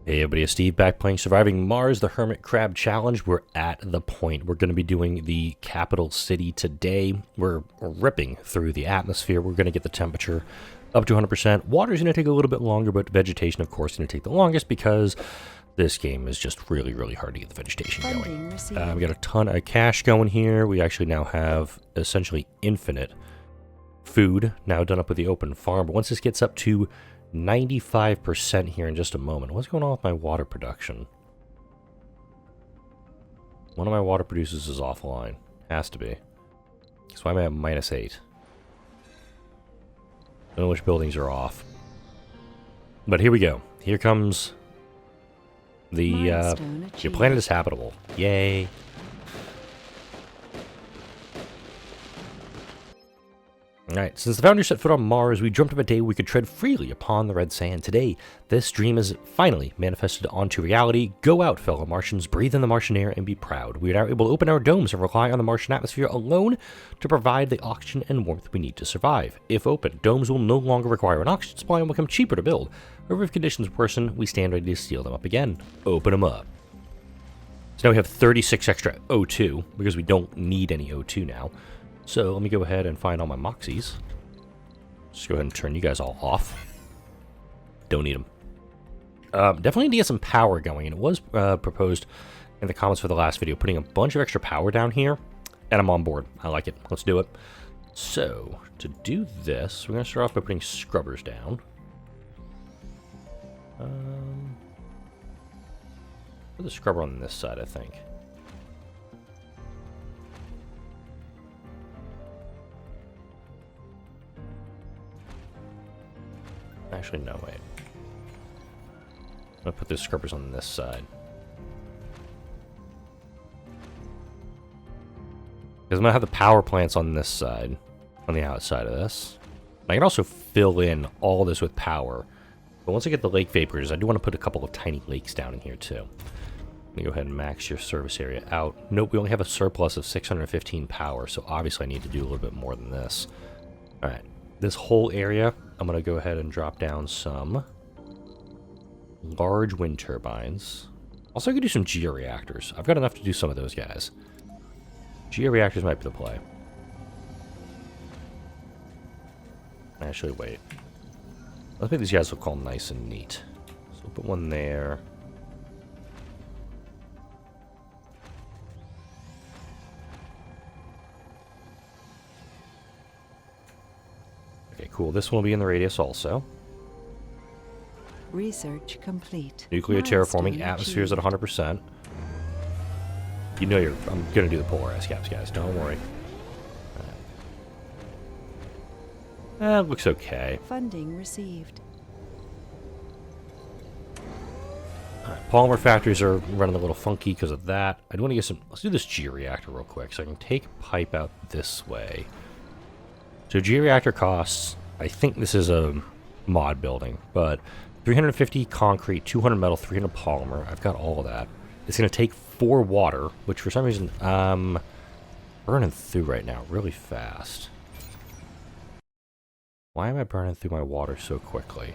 Hey everybody, it's Steve back playing Surviving Mars, the Hermit Crab Challenge. We're at the point. We're going to be doing the capital city today. We're ripping through the atmosphere. We're going to get the temperature up to 100%. Water's going to take a little bit longer, but vegetation, of course, is going to take the longest because this game is just really, really hard to get the vegetation going. We got a ton of cash going here. We actually now have essentially infinite food now done up with the open farm. But once this gets up to 95% here in just a moment. What's going on with my water production? One of my water producers is offline. Has to be. So why am I at -8? I don't know which buildings are off. But here we go. Here comes the your planet is habitable. Yay. Alright, since the founders set foot on Mars, we dreamt of a day we could tread freely upon the red sand. Today, this dream is finally manifested onto reality. Go out, fellow Martians, breathe in the Martian air, and be proud. We are now able to open our domes and rely on the Martian atmosphere alone to provide the oxygen and warmth we need to survive. If open, domes will no longer require an oxygen supply and will become cheaper to build. However, if conditions worsen, we stand ready to seal them up again. Open them up. So now we have 36 extra O2, because we don't need any O2 now. So let me go ahead and find all my Moxies. Just go ahead and turn you guys all off. Don't need them. Definitely need to get some power going, and it was proposed in the comments for the last video, putting a bunch of extra power down here, and I'm on board. I like it. Let's do it. So, to do this, we're going to start off by putting scrubbers down. Put the scrubber on this side, I think. Actually, no, wait. I'm going to put the scrubbers on this side. Because I'm going to have the power plants on this side, on the outside of this. I can also fill in all this with power. But once I get the lake vapors, I do want to put a couple of tiny lakes down in here too. Let me go ahead and max your service area out. Nope, we only have a surplus of 615 power, so obviously I need to do a little bit more than this. Alright, this whole area, I'm going to go ahead and drop down some large wind turbines. Also, I could do some georeactors. I've got enough to do some of those guys. Georeactors might be the play. Actually, wait. Let's make these guys look all nice and neat. So we'll put one there. Okay, cool. This one will be in the radius also. Research complete. Nuclear terraforming, atmosphere's at 100%. You know I'm gonna do the polar ice caps, guys. Don't worry. That looks okay. Funding received. Polymer factories are running a little funky because of that. I do want to get some. Let's do this georeactor real quick, so I can take pipe out this way. So georeactor costs, I think this is a mod building, but 350 concrete, 200 metal, 300 polymer. I've got all of that. It's going to take 4 water, which for some reason I'm burning through right now really fast. Why am I burning through my water so quickly?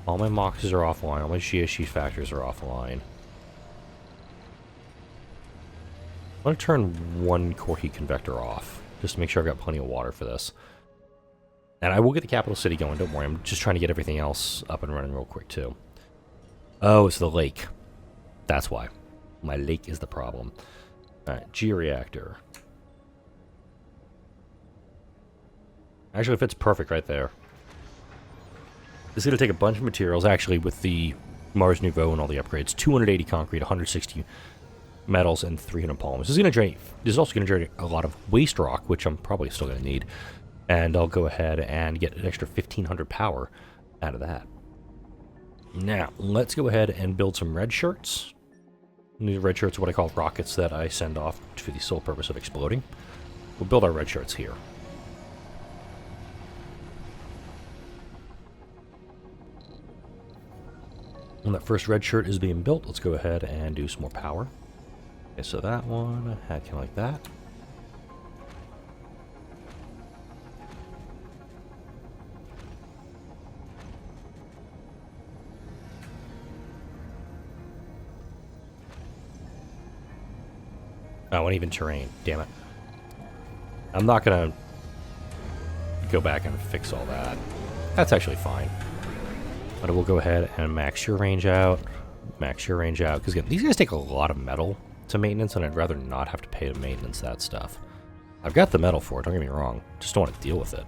All my Moxes are offline, all my GSG factors are offline. I'm going to turn one core heat convector off, just to make sure I've got plenty of water for this. And I will get the capital city going, don't worry. I'm just trying to get everything else up and running real quick, too. Oh, it's the lake. That's why. My lake is the problem. Alright, georeactor. Actually, it fits perfect right there. This is going to take a bunch of materials, actually, with the Mars Nouveau and all the upgrades. 280 concrete, 160 metals, and 300 polymers. This is also going to generate a lot of waste rock, which I'm probably still going to need. And I'll go ahead and get an extra 1,500 power out of that. Now, let's go ahead and build some red shirts. These red shirts are what I call rockets that I send off for the sole purpose of exploding. We'll build our red shirts here. When that first red shirt is being built, let's go ahead and do some more power. Okay, so that one, kind of like that. Oh, uneven terrain. Damn it. I'm not gonna go back and fix all that. That's actually fine. But we'll go ahead and max your range out. Max your range out. Because again, these guys take a lot of metal to maintenance, and I'd rather not have to pay to maintenance that stuff. I've got the metal for it, don't get me wrong. Just don't want to deal with it.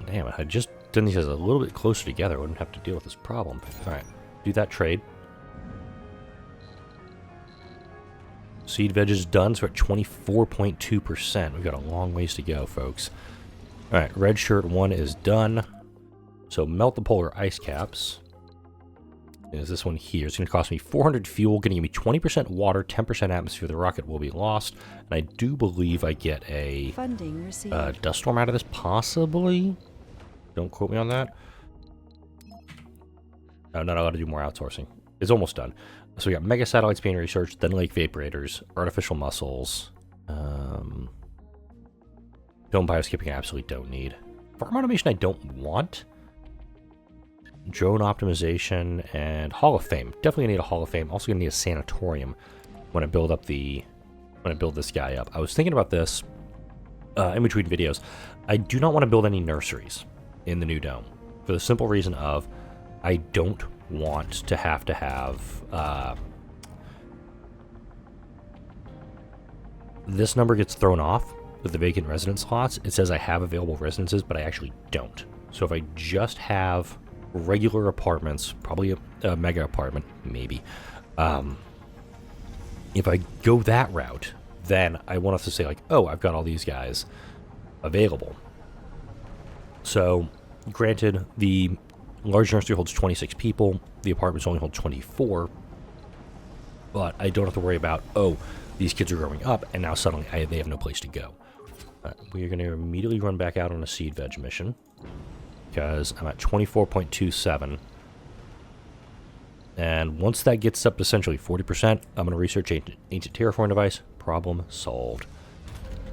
Damn it, I just done these guys a little bit closer together. I wouldn't have to deal with this problem. Alright, do that trade. Seed veg is done, so we're at 24.2%. We've got a long ways to go, folks. Alright, red shirt 1 is done. So melt the polar ice caps. Is this one here? It's going to cost me 400 fuel, going to give me 20% water, 10% atmosphere. The rocket will be lost. And I do believe I get a Funding received. dust storm out of this, possibly. Don't quote me on that. I'm not allowed to do more outsourcing. It's almost done. So we got mega satellites being researched, then lake vaporators, artificial muscles, film bioskipping I absolutely don't need. Farm automation I don't want. Drone optimization and Hall of Fame. Definitely gonna need a Hall of Fame. Also gonna need a sanatorium when I build up when I build this guy up. I was thinking about this in between videos. I do not want to build any nurseries in the new dome for the simple reason of I don't want to have this number gets thrown off with the vacant residence slots. It says I have available residences, but I actually don't. So if I just have regular apartments, probably a mega apartment, maybe. If I go that route, then I want us to say like, oh, I've got all these guys available. So, granted, the large nursery holds 26 people, the apartments only hold 24, but I don't have to worry about, oh, these kids are growing up, and now suddenly they have no place to go. We are going to immediately run back out on a seed veg mission, because I'm at 24.27. And once that gets up to essentially 40%, I'm going to research ancient terraforming device. Problem solved.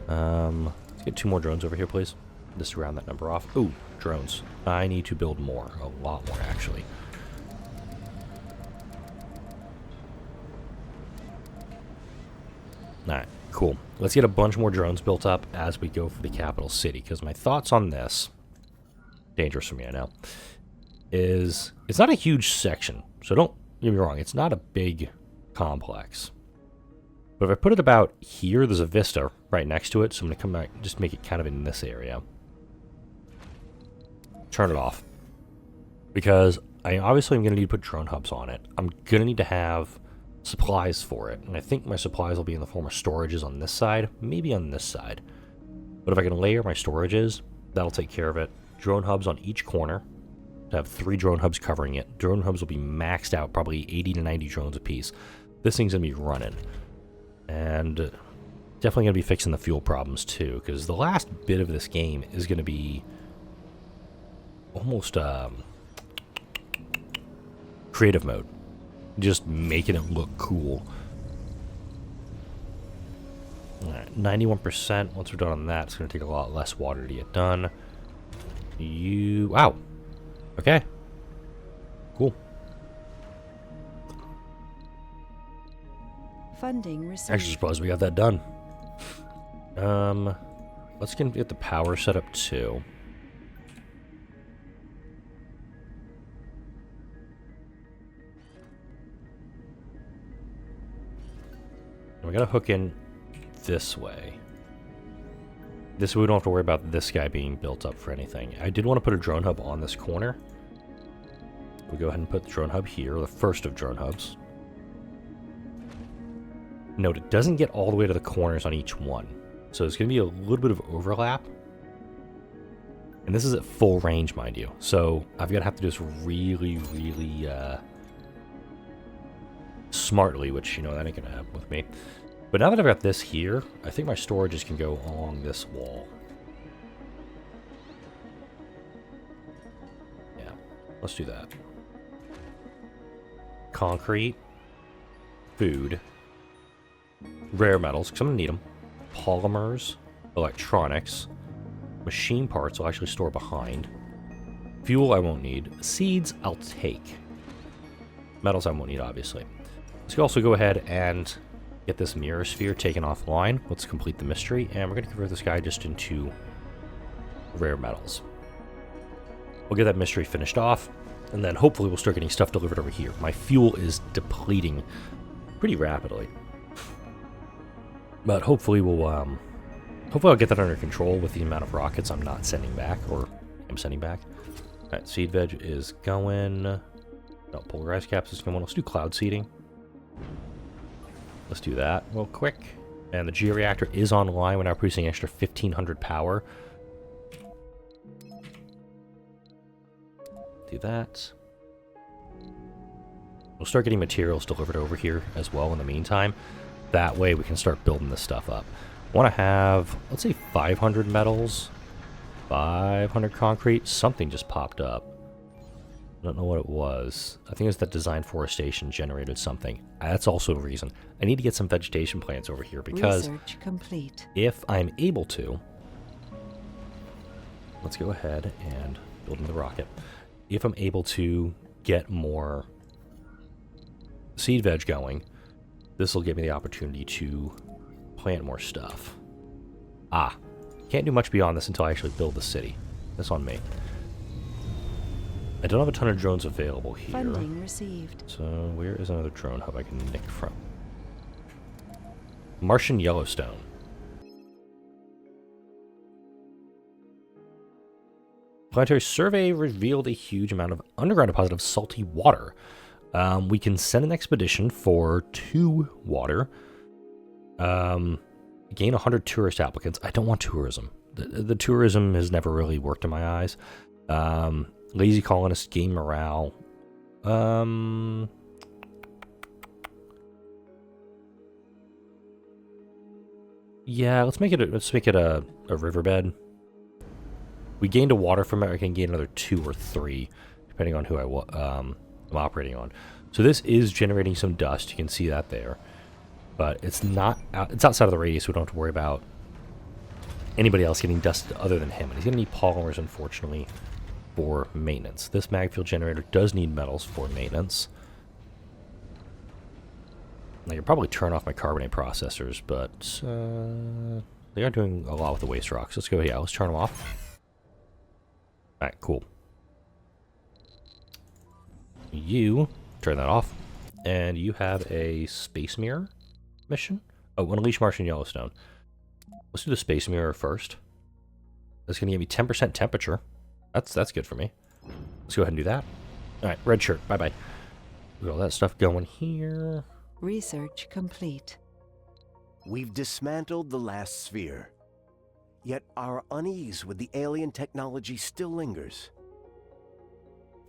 Let's get 2 more drones over here, please. Just to round that number off. Ooh, drones. I need to build more. A lot more, actually. Alright, cool. Let's get a bunch more drones built up as we go for the capital city, because my thoughts on this, dangerous for me, I know, is it's not a huge section, so don't get me wrong, it's not a big complex. But if I put it about here, there's a vista right next to it, so I'm going to come back and just make it kind of in this area. Turn it off. Because obviously I'm going to need to put drone hubs on it. I'm going to need to have supplies for it, and I think my supplies will be in the form of storages on this side, maybe on this side. But if I can layer my storages, that'll take care of it. Drone hubs on each corner. To have 3 drone hubs covering it. Drone hubs will be maxed out, probably 80 to 90 drones a piece. This thing's going to be running. And definitely going to be fixing the fuel problems too, because the last bit of this game is going to be almost creative mode. Just making it look cool. Alright, 91%. Once we're done on that, it's going to take a lot less water to get done. Wow. Okay. Cool. Funding received. Actually surprised we got that done. Let's get the power set up too. We gotta hook in this way. This way we don't have to worry about this guy being built up for anything. I did want to put a drone hub on this corner. We'll go ahead and put the drone hub here, the first of drone hubs. Note, it doesn't get all the way to the corners on each one. So there's going to be a little bit of overlap. And this is at full range, mind you. So I've got to have to do this really, really smartly, which, you know, that ain't going to happen with me. But now that I've got this here, I think my storages can go along this wall. Yeah, let's do that. Concrete, food, rare metals, because I'm going to need them, polymers, electronics, machine parts I'll actually store behind, fuel I won't need, seeds I'll take, metals I won't need, obviously. Let's also go ahead and Get this mirror sphere taken offline. Let's complete the mystery, and we're going to convert this guy just into rare metals. We'll get that mystery finished off, and then hopefully we'll start getting stuff delivered over here. My fuel is depleting pretty rapidly, but hopefully hopefully I'll get that under control with the amount of rockets I'm not sending back, or am sending back. All right, seed veg is going. No, polarized caps is going. Let's do cloud seeding. Let's do that real quick. And the georeactor is online. We're now producing an extra 1,500 power. Do that. We'll start getting materials delivered over here as well in the meantime. That way we can start building this stuff up. I want to have, let's say, 500 metals, 500 concrete. Something just popped up. I don't know what it was. I think it was that design forestation generated something. That's also a reason. I need to get some vegetation plants over here because research complete. If I'm able to, let's go ahead and build in the rocket. If I'm able to get more seed veg going, this will give me the opportunity to plant more stuff. Can't do much beyond this until I actually build the city. That's on me. I don't have a ton of drones available here. Funding received. So where is another drone hub I can nick from? Martian Yellowstone. Planetary survey revealed a huge amount of underground deposit of salty water. We can send an expedition for 2 water. Gain 100 tourist applicants. I don't want tourism. The tourism has never really worked in my eyes. Lazy colonists gain morale. Yeah, let's make it a riverbed. We gained a water from it. I can gain another 2 or 3, depending on who I'm operating on. So this is generating some dust. You can see that there, but it's not. It's outside of the radius. We don't have to worry about anybody else getting dusted other than him. And he's going to need polymers, unfortunately, for maintenance. This mag field generator does need metals for maintenance. I could probably turn off my carbonate processors, but they are doing a lot with the waste rocks. Let's go. Yeah, let's turn them off. All right, cool. You turn that off, and you have a space mirror mission. Oh, unleash Martian Yellowstone. Let's do the space mirror first. That's gonna give me 10% temperature. That's good for me. Let's go ahead and do that. All right, red shirt. Bye bye. Got all that stuff going here. Research complete. We've dismantled the last sphere. Yet our unease with the alien technology still lingers.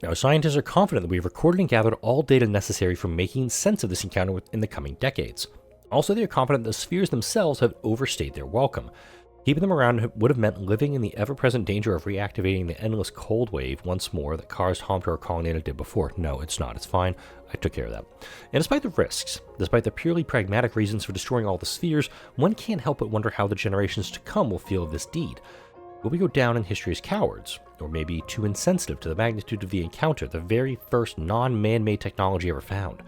Now, scientists are confident that we have recorded and gathered all data necessary for making sense of this encounter in the coming decades. Also, they are confident the spheres themselves have overstayed their welcome. Keeping them around would have meant living in the ever-present danger of reactivating the endless cold wave once more that caused harm to our colony did before. No, it's not. It's fine. I took care of that. And despite the risks, despite the purely pragmatic reasons for destroying all the spheres, one can't help but wonder how the generations to come will feel of this deed. Will we go down in history as cowards? Or maybe too insensitive to the magnitude of the encounter, the very first non-man-made technology ever found?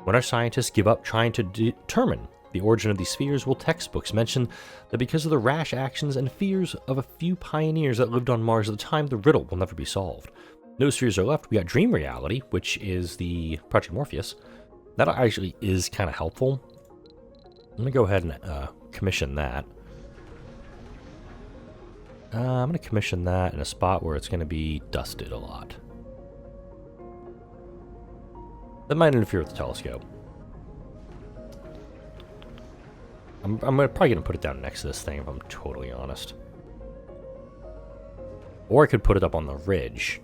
When our scientists give up trying to determine the origin of these spheres, will textbooks mention that because of the rash actions and fears of a few pioneers that lived on Mars at the time, the riddle will never be solved? No spheres are left. We got Dream Reality, which is the Project Morpheus. That actually is kind of helpful. I'm going to go ahead and commission that. I'm going to commission that in a spot where it's going to be dusted a lot. That might interfere with the telescope. I'm probably going to put it down next to this thing if I'm totally honest. Or I could put it up on the ridge,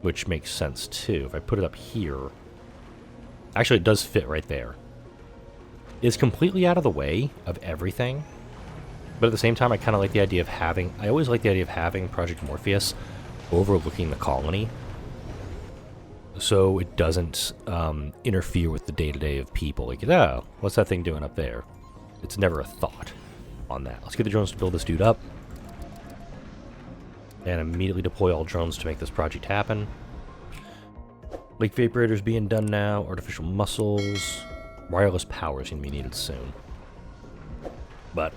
which makes sense too. If I put it up here... Actually, it does fit right there. It's completely out of the way of everything. But at the same time, I kind of like the idea of having... I always like the idea of having Project Morpheus overlooking the colony, so it doesn't interfere with the day-to-day of people. Like, oh, what's that thing doing up there? It's never a thought on that. Let's get the drones to build this dude up. And immediately deploy all drones to make this project happen. Lake Vaporator's being done now. Artificial muscles. Wireless power is going to be needed soon. But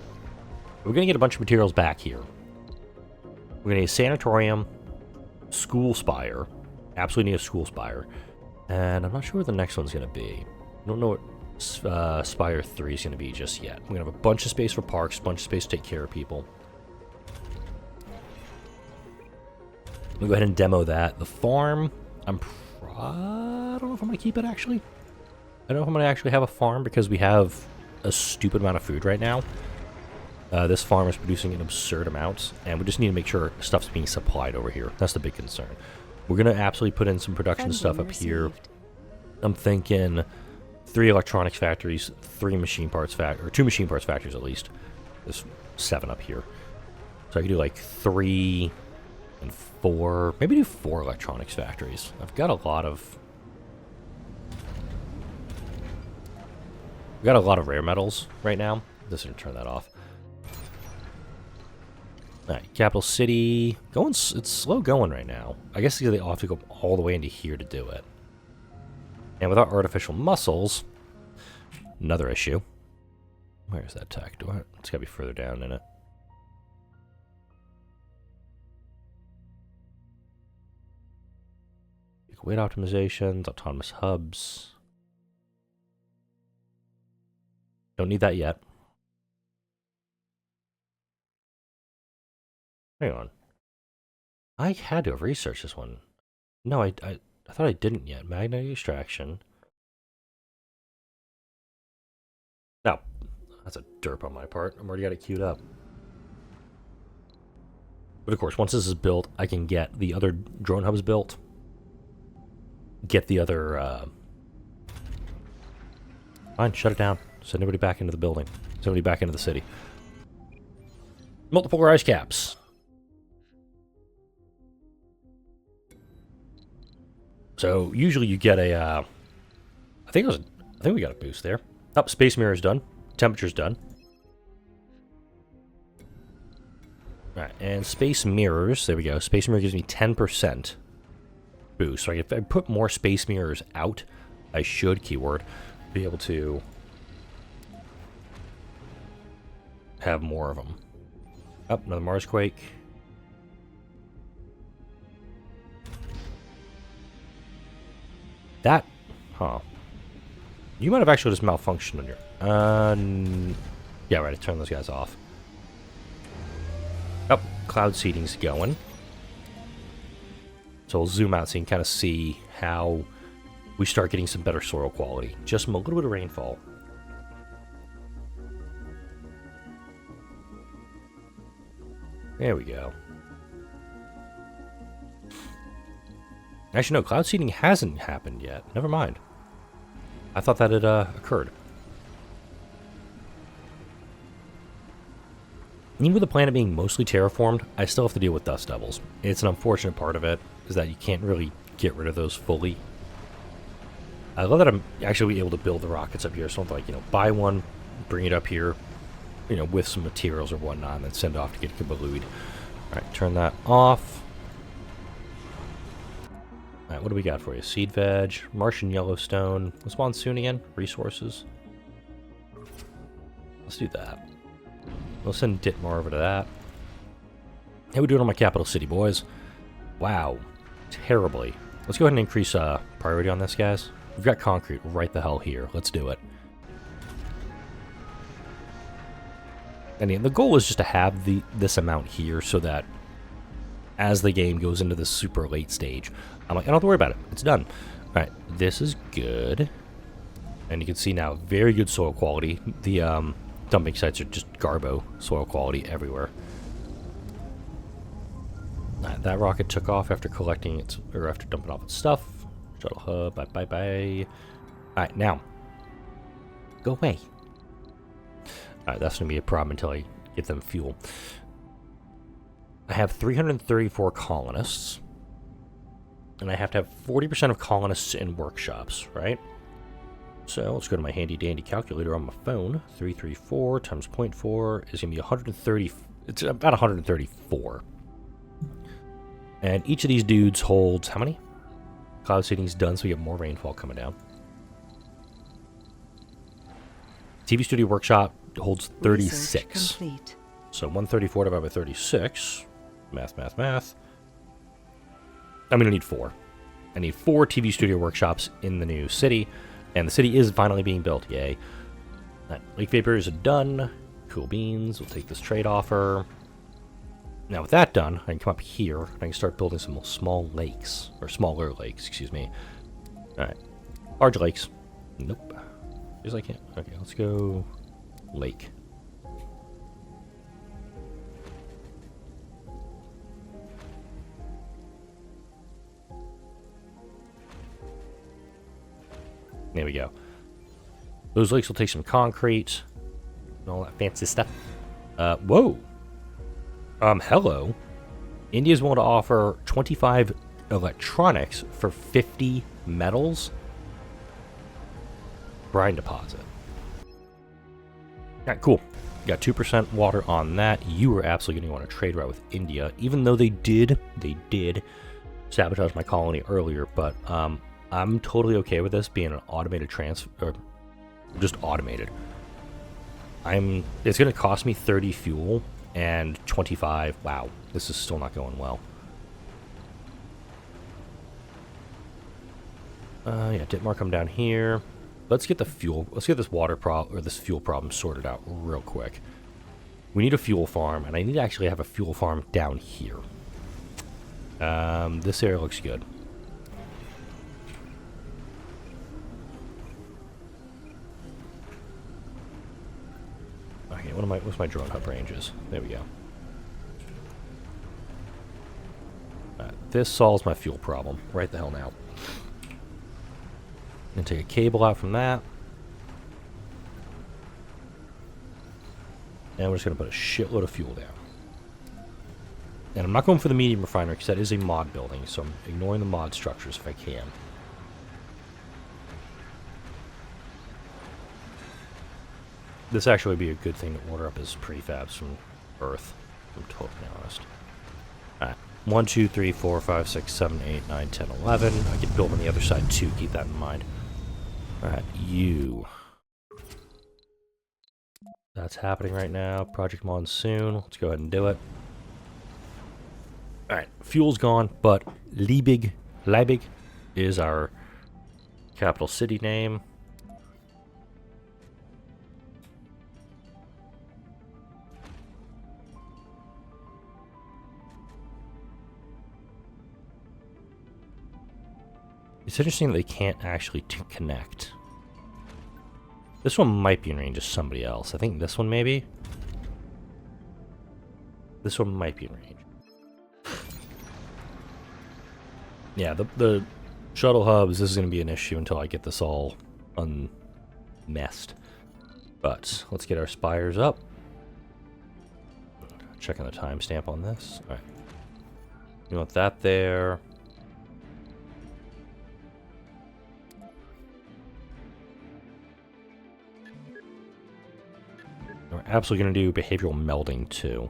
we're going to get a bunch of materials back here. We're going to need a sanatorium, school spire. Absolutely need a school spire. And I'm not sure what the next one's going to be. I don't know what Spire 3 is going to be just yet. We're going to have a bunch of space for parks, a bunch of space to take care of people. We'll go ahead and demo that. The farm, I don't know if I'm going to keep it, actually. I don't know if I'm going to actually have a farm because we have a stupid amount of food right now. This farm is producing an absurd amount, and we just need to make sure stuff's being supplied over here. That's the big concern. We're going to absolutely put in some production stuff up here. I'm thinking 3 electronics factories, 3 machine parts or 2 machine parts factories at least. There's 7 up here. So I could do like 3 and 4, maybe do 4 electronics factories. I've got a lot of rare metals right now. Just gonna turn that off. Alright, capital city. It's slow going right now. I guess they all have to go all the way into here to do it. And without artificial muscles, another issue. Where's that tech? It's gotta be further down in it. Weight optimizations, autonomous hubs. Don't need that yet. Hang on. I had to have researched this one. No, I thought I didn't yet. Magnetic extraction. No. That's a derp on my part. I've already got it queued up. But of course, once this is built, I can get the other drone hubs built. Get the other, Fine, shut it down. Send everybody back into the building. Send everybody back into the city. Multiple ice caps. So, usually you get a, I think we got a boost there. Oh, space mirror's done. Temperature's done. Alright, and space mirrors, there we go. Space mirror gives me 10% boost. So if I put more space mirrors out, I should, keyword, be able to have more of them. Oh, another Marsquake. That, huh. You might have actually just malfunctioned on your, yeah, right, I turned those guys off. Oh, cloud seeding's going. So we'll zoom out so you can kind of see how we start getting some better soil quality. Just from a little bit of rainfall. There we go. Actually, no, cloud seeding hasn't happened yet. Never mind. I thought that had occurred. Even with the planet being mostly terraformed, I still have to deal with dust devils. It's an unfortunate part of it, is that you can't really get rid of those fully. I love that I'm actually able to build the rockets up here, so I don't have to, like, buy one, bring it up here, with some materials or whatnot, and then send it off to get kabalooed. Alright, turn that off. Alright, what do we got for you? Seed veg, Martian Yellowstone. What's monsoon again? Resources. Let's do that. We'll send Ditmar over to that. How we doing on my capital city, boys? Wow. Terribly. Let's go ahead and increase priority on this, guys. We've got concrete right the hell here. Let's do it. And the goal is just to have this amount here so that as the game goes into the super late stage, I'm like, I don't have to worry about it. It's done. Alright, this is good. And you can see now, very good soil quality. The dumping sites are just garbo soil quality everywhere. That rocket took off after collecting its, or after dumping off its stuff. Shuttle hub, bye. Alright, now. Go away. Alright, that's going to be a problem until I get them fuel. I have 334 colonists. And I have to have 40% of colonists in workshops, right? So let's go to my handy dandy calculator on my phone. 334 times 0.4 is going to be 130. It's about 134. And each of these dudes holds how many? Cloud seeding's done, so we get more rainfall coming down. TV studio workshop holds Research 36. complete. So 134 divided by 36. Math, math, math. I'm going to need 4. I need 4 TV studio workshops in the new city. And the city is finally being built. Yay. That lake vapors are done. Cool beans. We'll take this trade offer. Now with that done, I can come up here and I can start building some small lakes. Or smaller lakes, excuse me. Alright. Large lakes. Nope. Because I can't. Okay, let's go lake. There we go. Those lakes will take some concrete and all that fancy stuff. Whoa. Hello. India's willing to offer 25 electronics for 50 metals. Brine deposit. Alright, cool. Got 2% water on that. You are absolutely going to want to trade route with India, even though they did sabotage my colony earlier, but I'm totally okay with this being an automated transfer, or just automated. It's going to cost me 30 fuel and 25. Wow, this is still not going well. Yeah, Ditmar come down here. Let's get the fuel. Let's get this this fuel problem sorted out real quick. We need a fuel farm, and I need to actually have a fuel farm down here. This area looks good. Okay, what's my drone hub ranges? There we go. This solves my fuel problem right the hell now. And take a cable out from that. And we're just going to put a shitload of fuel down. And I'm not going for the medium refinery because that is a mod building, so I'm ignoring the mod structures if I can. This actually would be a good thing to order up as prefabs from Earth, if I'm totally honest. Alright, 1, 2, 3, 4, 5, 6, 7, 8, 9, 10, 11. I can build on the other side too, keep that in mind. Alright, you. That's happening right now. Project Monsoon. Let's go ahead and do it. Alright, fuel's gone, but Leibig is our capital city name. It's interesting that they can't actually connect. This one might be in range of somebody else. I think this one maybe. This one might be in range. Yeah, the shuttle hubs, this is going to be an issue until I get this all unmessed. But let's get our spires up. Checking the timestamp on this. Alright. You want that there. We're absolutely going to do behavioral melding too.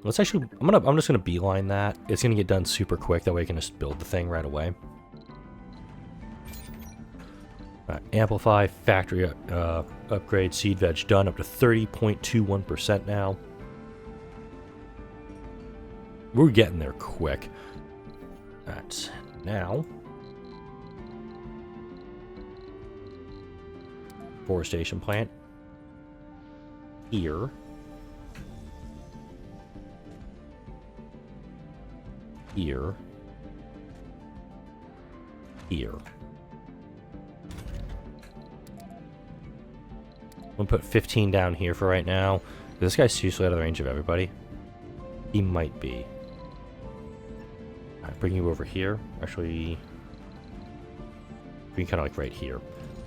Let's actually, I'm just gonna beeline that. It's gonna get done super quick. That way I can just build the thing right away. Amplify factory upgrade seed veg done up to 30.21% now. We're getting there quick. Alright, now forestation plant here. Here. Here. I'm gonna put 15 down here for right now. Is this guy seriously out of the range of everybody? He might be. Alright, bring you over here. Actually, bring kind of like right here.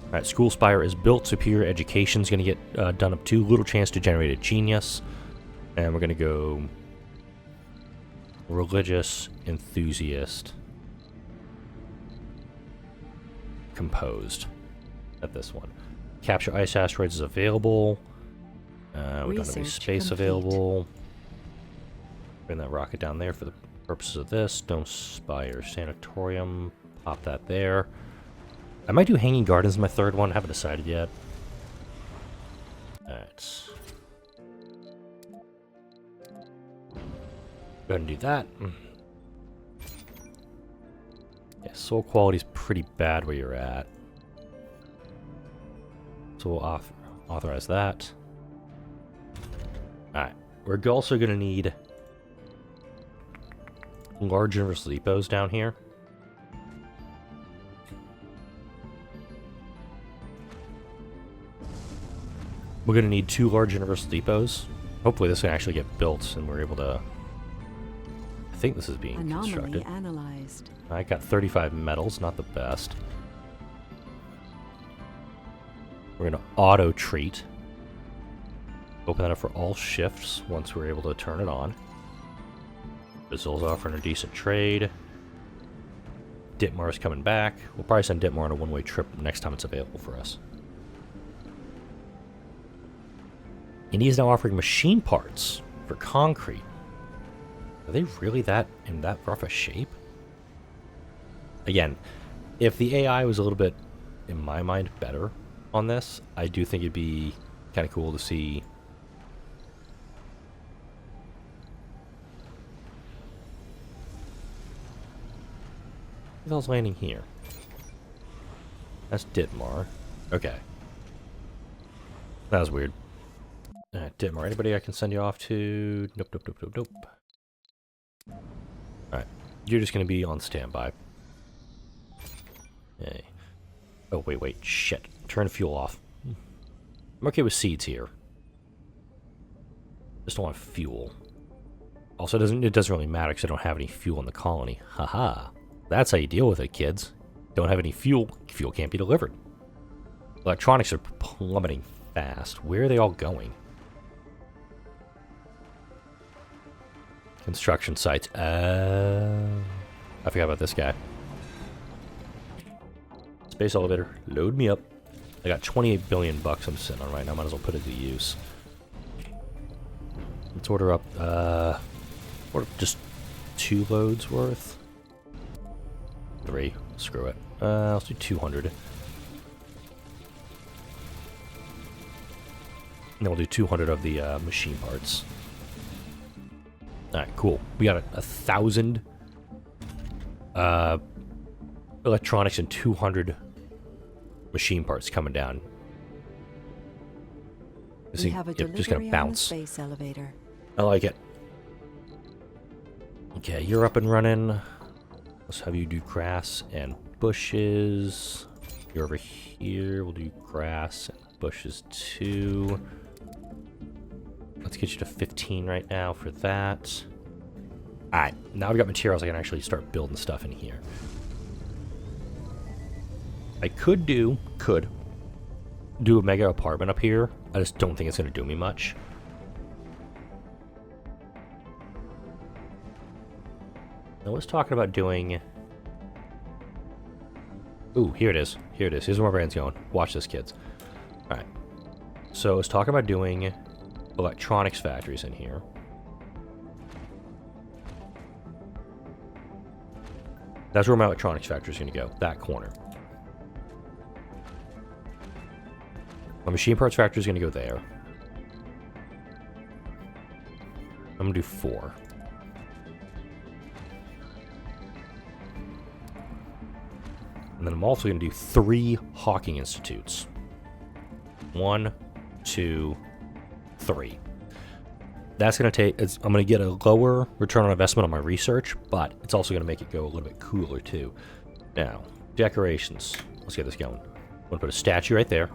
Alright, School Spire is built. Superior Education is going to get done up to. Little chance to generate a genius. And we're going to go Religious Enthusiast Composed at this one. Capture Ice Asteroids is available. We don't have any space available. Bring that rocket down there for the purposes of this. Dome Spire Sanatorium. Pop that there. I might do Hanging Gardens in my third one. Haven't decided yet. Alright. Go ahead and do that. Yeah, soul quality's pretty bad where you're at. So we'll authorize that. Alright. We're also going to need large universal depots down here. We're going to need 2 large universal depots. Hopefully this can actually get built and we're able to... I think this is being constructed. Analyzed. I got 35 metals, not the best. We're going to auto treat. Open that up for all shifts once we're able to turn it on. Brazil's offering a decent trade. Ditmar's coming back. We'll probably send Ditmar on a one-way trip next time it's available for us. India's now offering machine parts for concrete. Are they really in that rough a shape? Again, if the AI was a little bit, in my mind, better on this, I do think it'd be kind of cool to see. What the hell's landing here? That's Ditmar. Okay. That was weird. Ditmar, anybody I can send you off to? Nope, nope, nope, nope, nope. Alright. You're just going to be on standby. Hey. Oh, wait, shit. Turn fuel off. I'm okay with seeds here. Just don't want fuel. Also, it doesn't really matter because I don't have any fuel in the colony. Haha. That's how you deal with it, kids. Don't have any fuel. Fuel can't be delivered. Electronics are plummeting fast. Where are they all going? Construction sites. I forgot about this guy. Space elevator. Load me up. I got 28 billion bucks I'm sitting on right now. Might as well put it to use. Let's order up, order just 2 loads worth. 3. Screw it. Let's do 200. And then we'll do 200 of the machine parts. Alright, cool. We got 1,000 electronics and 200 machine parts coming down. We have a just gonna bounce. Space elevator. I like it. Okay, you're up and running. Let's have you do grass and bushes. You're over here. We'll do grass and bushes too. Let's get you to 15 right now for that. Alright, now we've got materials. I can actually start building stuff in here. I could do a mega apartment up here. I just don't think it's going to do me much. I was talking about doing... Ooh, here it is. Here it is. Here's where my brain's going. Watch this, kids. Alright. So I was talking about doing electronics factories in here. That's where my electronics factory is going to go. That corner. My machine parts factory is going to go there. I'm going to do 4. And then I'm also going to do 3 hawking institutes. 1, 2, 3. That's going to take... I'm going to get a lower return on investment on my research, but it's also going to make it go a little bit cooler, too. Now, decorations. Let's get this going. I'm going to put a statue right there.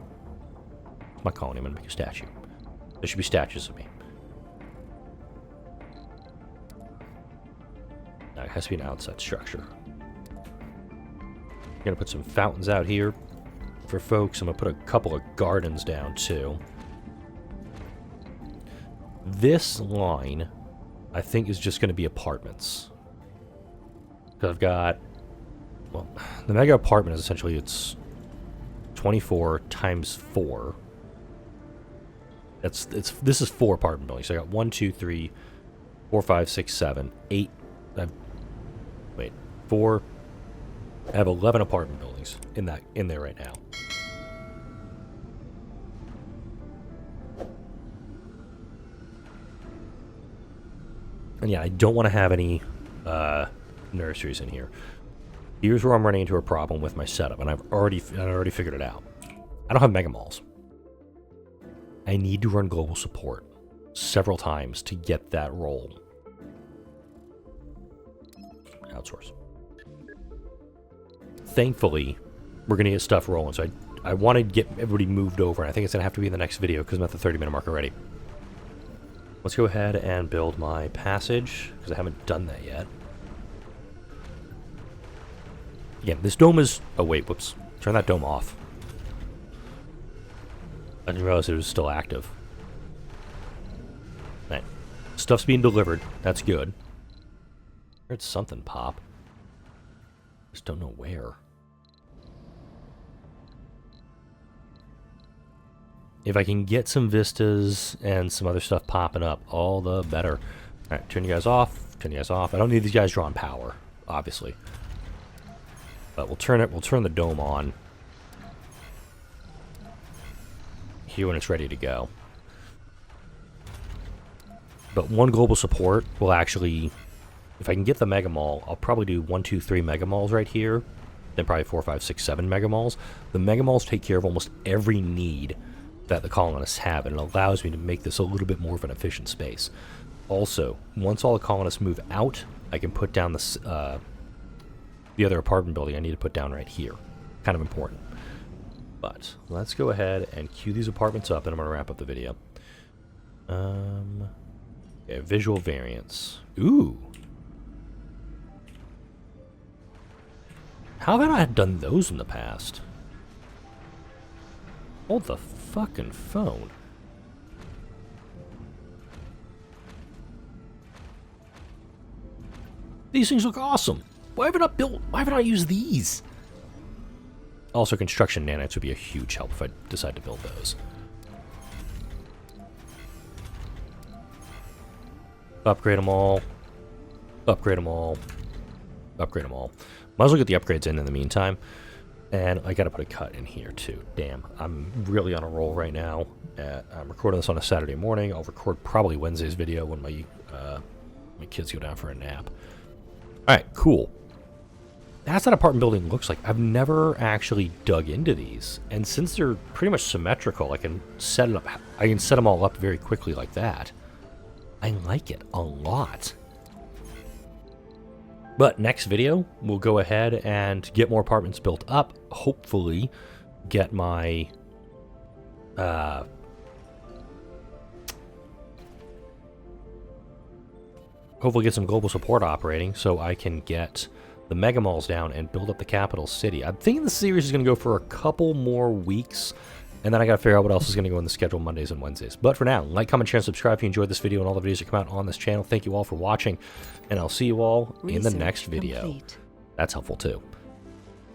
My colony, I'm going to make a statue. There should be statues of me. Now, it has to be an outside structure. I'm going to put some fountains out here for folks. I'm going to put a couple of gardens down, too. This line, I think, is just going to be apartments. Because I've got... Well, the mega apartment is essentially, it's 24 times 4. This is 4 apartment buildings. So I got 1, 2, 3, 4, 5, 6, 7, 8. Wait, 4. I have 11 apartment buildings in there right now. And yeah, I don't want to have any nurseries in here. Here's where I'm running into a problem with my setup, and I've already figured it out. I don't have mega malls. I need to run global support several times to get that role. Outsource. Thankfully, we're going to get stuff rolling, so I want to get everybody moved over, and I think it's going to have to be in the next video because I'm at the 30-minute mark already. Let's go ahead and build my passage, because I haven't done that yet. Again, this dome is... Oh, wait, whoops. Turn that dome off. I didn't realize it was still active. Right. Stuff's being delivered. That's good. I heard something pop. Just don't know where. If I can get some vistas and some other stuff popping up, all the better. Alright, turn you guys off. Turn you guys off. I don't need these guys drawing power, obviously. But we'll turn the dome on here when it's ready to go. But one global support will actually, if I can get the mega mall, I'll probably do 1, 2, 3 mega malls right here. Then probably 4, 5, 6, 7 mega malls. The mega malls take care of almost every need that the colonists have, and it allows me to make this a little bit more of an efficient space. Also, once all the colonists move out, I can put down this, the other apartment building I need to put down right here. Kind of important. But let's go ahead and queue these apartments up, and I'm going to wrap up the video. Okay, visual variants. Ooh. How have I not done those in the past? Hold the fucking phone. These things look awesome. Why have I not built? Why have I not used these? Also, construction nanites would be a huge help if I decide to build those. Upgrade them all. Upgrade them all. Upgrade them all. Might as well get the upgrades in the meantime. And I gotta put a cut in here too. Damn, I'm really on a roll right now. I'm recording this on a Saturday morning. I'll record probably Wednesday's video when my kids go down for a nap. Alright, cool. That's what apartment building looks like. I've never actually dug into these. And since they're pretty much symmetrical, I can set it up. I can set them all up very quickly like that. I like it a lot. But next video, we'll go ahead and get more apartments built up. Hopefully, get my... hopefully get some global support operating so I can get the mega malls down and build up the capital city. I'm thinking the series is going to go for a couple more weeks, and then I got to figure out what else is going to go in the schedule Mondays and Wednesdays. But for now, like, comment, share, and subscribe if you enjoyed this video and all the videos that come out on this channel. Thank you all for watching, and I'll see you all in the next video. Complete. That's helpful too.